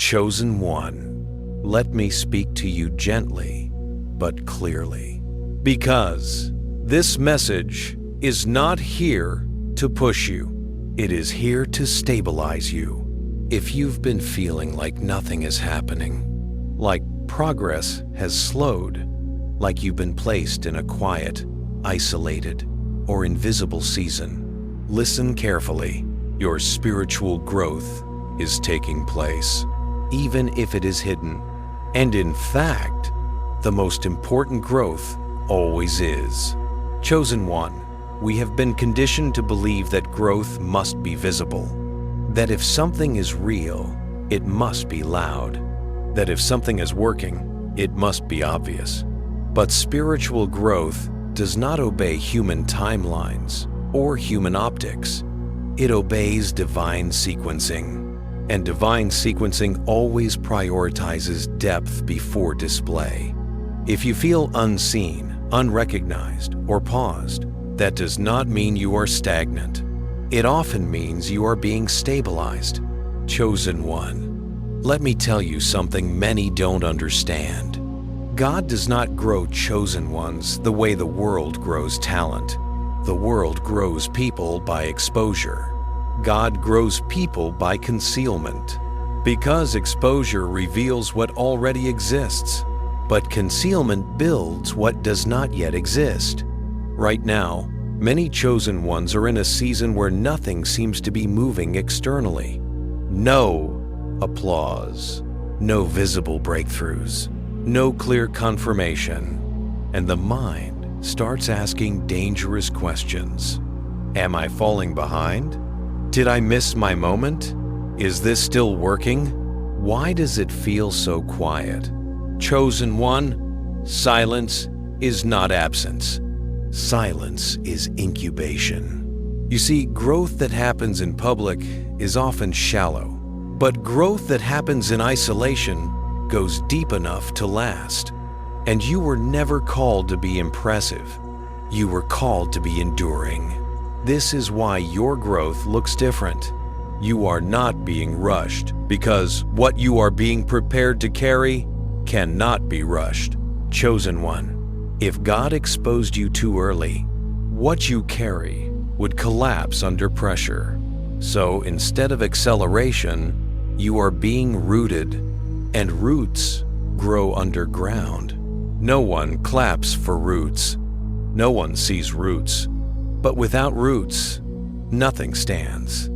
Chosen one, let me speak to you gently but clearly, because this message is not here to push you. It is here to stabilize you. If you've been feeling like nothing is happening, like progress has slowed, like you've been placed in a quiet, isolated, or invisible season, listen carefully. Your spiritual growth is taking place, even if it is hidden. And in fact, the most important growth always is. Chosen one, we have been conditioned to believe that growth must be visible, that if something is real, it must be loud, that if something is working, it must be obvious. But spiritual growth does not obey human timelines or human optics. It obeys divine sequencing. And divine sequencing always prioritizes depth before display. If you feel unseen, unrecognized, or paused, that does not mean you are stagnant. It often means you are being stabilized. Chosen one, let me tell you something many don't understand. God does not grow chosen ones the way the world grows talent. The world grows people by exposure. God grows people by concealment, because exposure reveals what already exists, but concealment builds what does not yet exist. Right now, many chosen ones are in a season where nothing seems to be moving externally. No applause, no visible breakthroughs, no clear confirmation, and the mind starts asking dangerous questions. Am I falling behind? Did I miss my moment? Is this still working? Why does it feel so quiet? Chosen one, silence is not absence. Silence is incubation. You see, growth that happens in public is often shallow, but growth that happens in isolation goes deep enough to last. And you were never called to be impressive. You were called to be enduring. This is why your growth looks different. You are not being rushed, because what you are being prepared to carry cannot be rushed. Chosen one, if God exposed you too early, what you carry would collapse under pressure. So instead of acceleration, you are being rooted, and roots grow underground. No one claps for roots. No one sees roots. But without roots, nothing stands.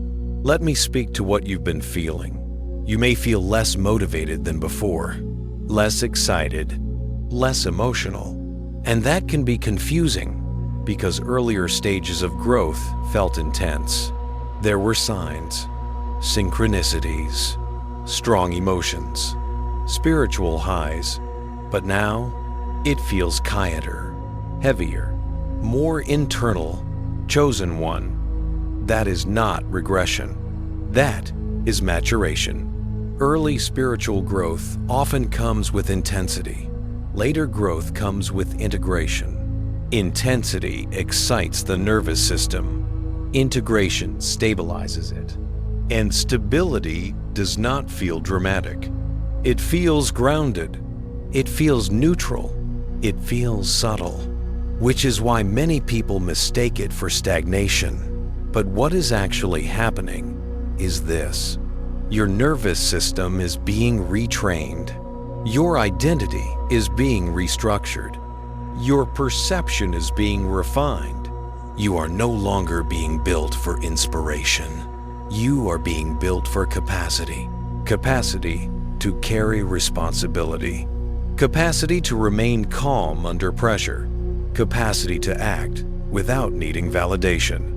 Let me speak to what you've been feeling. You may feel less motivated than before, less excited, less emotional. And that can be confusing because earlier stages of growth felt intense. There were signs, synchronicities, strong emotions, spiritual highs. But now, it feels quieter, heavier, more internal. Chosen one, that is not regression. That is maturation. Early spiritual growth often comes with intensity. Later growth comes with integration. Intensity excites the nervous system. Integration stabilizes it. And stability does not feel dramatic. It feels grounded. It feels neutral. It feels subtle, which is why many people mistake it for stagnation. But what is actually happening is this. Your nervous system is being retrained. Your identity is being restructured. Your perception is being refined. You are no longer being built for inspiration. You are being built for capacity. Capacity to carry responsibility. Capacity to remain calm under pressure. Capacity to act without needing validation.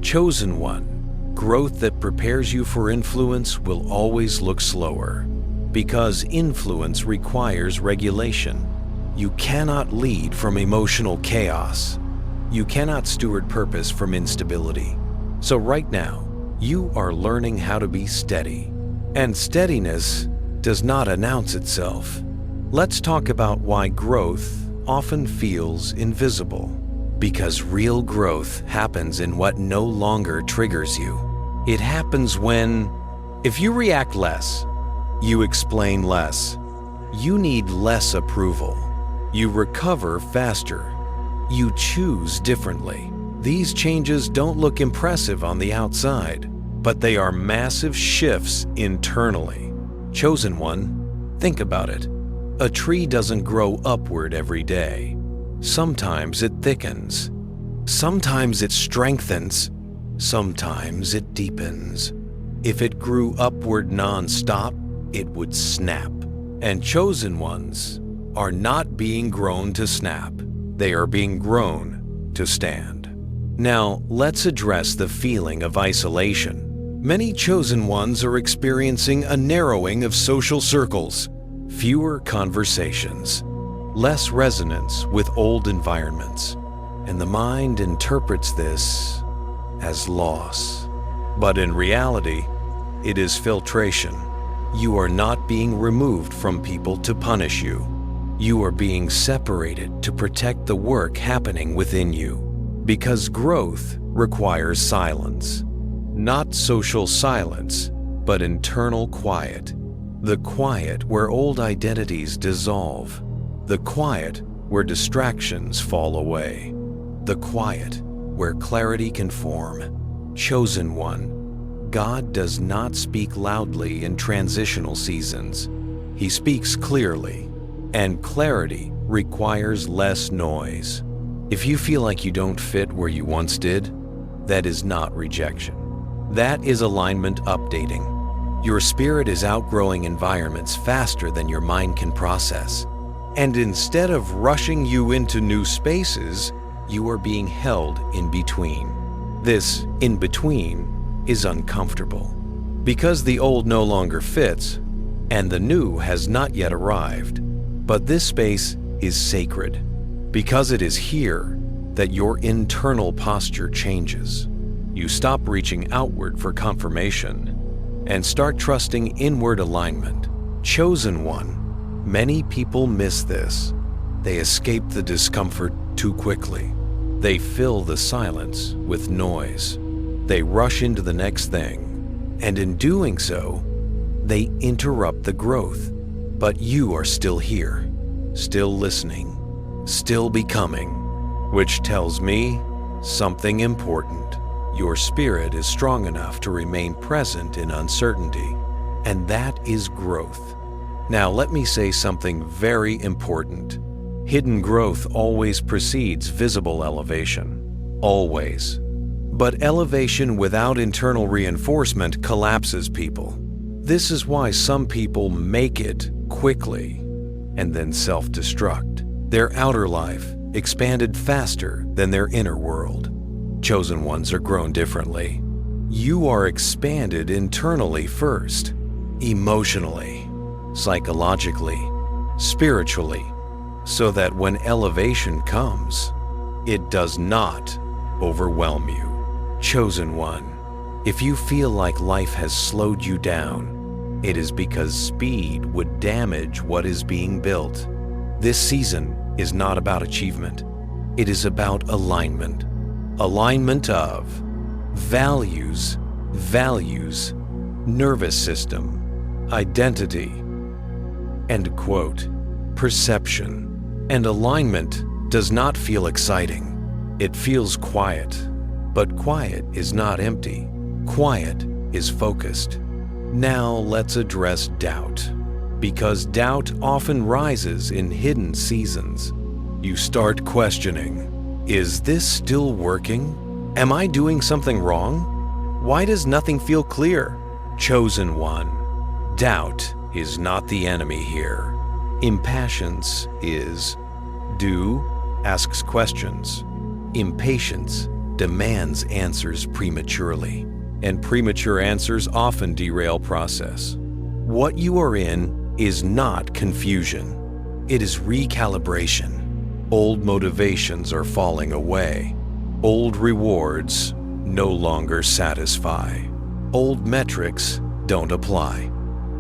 Chosen one, growth that prepares you for influence will always look slower, because influence requires regulation. You cannot lead from emotional chaos. You cannot steward purpose from instability. So right now, you are learning how to be steady. And steadiness does not announce itself. Let's talk about why growth often feels invisible. Because real growth happens in what no longer triggers you. It happens when, if you react less, You explain less. You need less approval. You recover faster. You choose differently. These changes don't look impressive on the outside, but they are massive shifts internally. Chosen one, think about it. A tree doesn't grow upward every day. Sometimes it thickens. Sometimes it strengthens. Sometimes it deepens. If it grew upward non-stop, it would snap. And chosen ones are not being grown to snap. They are being grown to stand. Now, let's address the feeling of isolation. Many chosen ones are experiencing a narrowing of social circles, fewer conversations, less resonance with old environments, and the mind interprets this as loss. But in reality, it is filtration. You are not being removed from people to punish you. You are being separated to protect the work happening within you, because growth requires silence. Not social silence, but internal quiet. The quiet where old identities dissolve. The quiet where distractions fall away. The quiet where clarity can form. Chosen one, God does not speak loudly in transitional seasons. He speaks clearly, and clarity requires less noise. If you feel like you don't fit where you once did, that is not rejection. That is alignment updating. Your spirit is outgrowing environments faster than your mind can process. And instead of rushing you into new spaces, you are being held in between. This in between is uncomfortable because the old no longer fits and the new has not yet arrived. But this space is sacred because it is here that your internal posture changes. You stop reaching outward for confirmation and start trusting inward alignment. Chosen one, many people miss this. They escape the discomfort too quickly. They fill the silence with noise. They rush into the next thing, and in doing so, they interrupt the growth. But you are still here, still listening, still becoming, which tells me something important. Your spirit is strong enough to remain present in uncertainty, and that is growth. Now let me say something very important. Hidden growth always precedes visible elevation. Always. But elevation without internal reinforcement collapses people. This is why some people make it quickly and then self-destruct. Their outer life expanded faster than their inner world. Chosen ones are grown differently. You are expanded internally first, emotionally, psychologically, spiritually, so that when elevation comes, it does not overwhelm you. Chosen one, if you feel like life has slowed you down, it is because speed would damage what is being built. This season is not about achievement. It is about alignment. Alignment of values, nervous system, identity, end quote, perception. And alignment does not feel exciting. It feels quiet, but quiet is not empty. Quiet is focused. Now let's address doubt, because doubt often rises in hidden seasons. You start questioning, is this still working? Am I doing something wrong? Why does nothing feel clear? Chosen one, doubt is not the enemy here. Impatience is. Do asks questions. Impatience demands answers prematurely, and premature answers often derail process. What you are in is not confusion. It is recalibration. Old motivations are falling away. Old rewards no longer satisfy. Old metrics don't apply.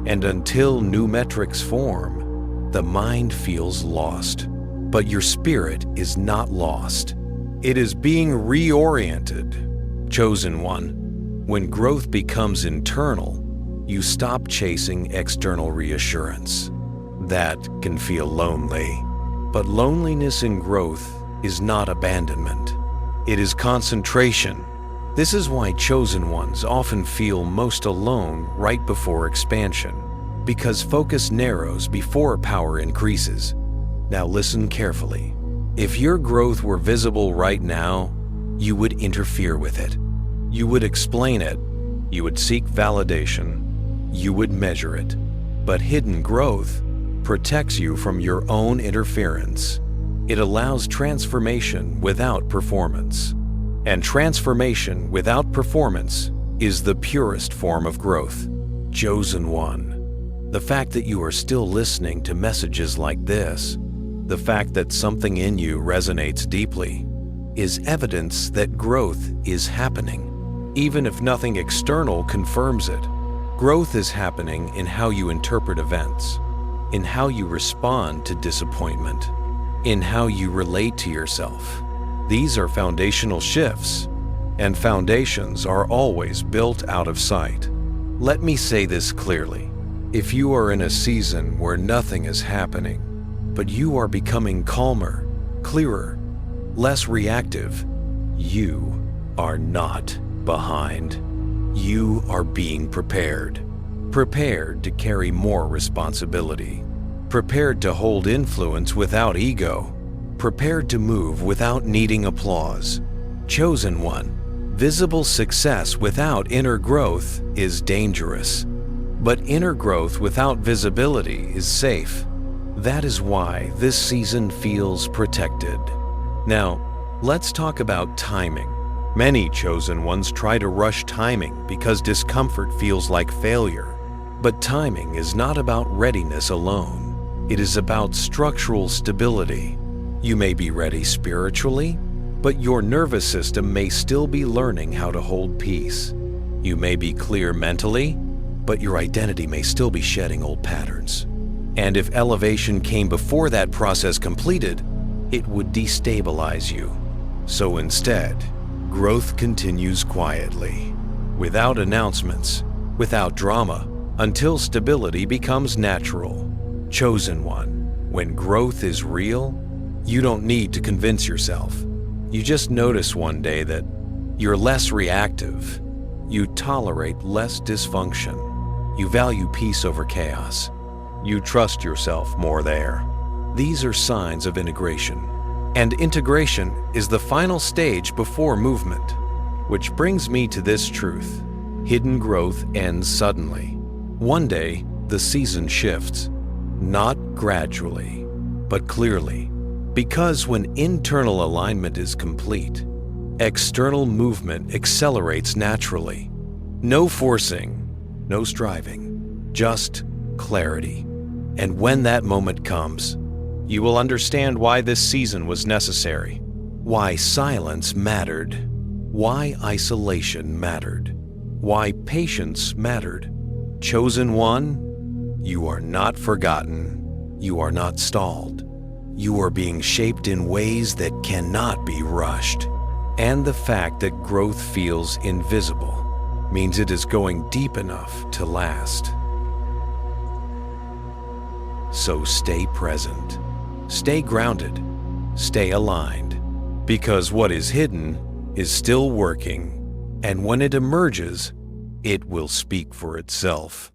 And until new metrics form, the mind feels lost. But your spirit is not lost. It is being reoriented. Chosen one, when growth becomes internal, you stop chasing external reassurance. That can feel lonely, but loneliness in growth is not abandonment. It is concentration. This is why chosen ones often feel most alone right before expansion, because focus narrows before power increases. Now listen carefully. If your growth were visible right now, you would interfere with it. You would explain it. You would seek validation. You would measure it. But hidden growth protects you from your own interference. It allows transformation without performance. And transformation without performance is the purest form of growth. Chosen one. The fact that you are still listening to messages like this, the fact that something in you resonates deeply, is evidence that growth is happening, even if nothing external confirms it. Growth is happening in how you interpret events, in how you respond to disappointment, in how you relate to yourself. These are foundational shifts, and foundations are always built out of sight. Let me say this clearly. If you are in a season where nothing is happening, but you are becoming calmer, clearer, less reactive, you are not behind. You are being prepared. Prepared to carry more responsibility. Prepared to hold influence without ego. Prepared to move without needing applause. Chosen one. Visible success without inner growth is dangerous. But inner growth without visibility is safe. That is why this season feels protected. Now, let's talk about timing. Many chosen ones try to rush timing because discomfort feels like failure. But timing is not about readiness alone. It is about structural stability. You may be ready spiritually, but your nervous system may still be learning how to hold peace. You may be clear mentally, but your identity may still be shedding old patterns. And if elevation came before that process completed, it would destabilize you. So instead, growth continues quietly, without announcements, without drama, until stability becomes natural. Chosen one, when growth is real, you don't need to convince yourself. You just notice one day that you're less reactive. You tolerate less dysfunction. You value peace over chaos. You trust yourself more there. These are signs of integration. And integration is the final stage before movement. Which brings me to this truth. Hidden growth ends suddenly. One day, the season shifts. Not gradually, but clearly. Because when internal alignment is complete, external movement accelerates naturally. No forcing, no striving, just clarity. And when that moment comes, you will understand why this season was necessary, why silence mattered, why isolation mattered, why patience mattered. Chosen one, you are not forgotten, you are not stalled. You are being shaped in ways that cannot be rushed. And the fact that growth feels invisible means it is going deep enough to last. So stay present, stay grounded, stay aligned, because what is hidden is still working, and when it emerges, it will speak for itself.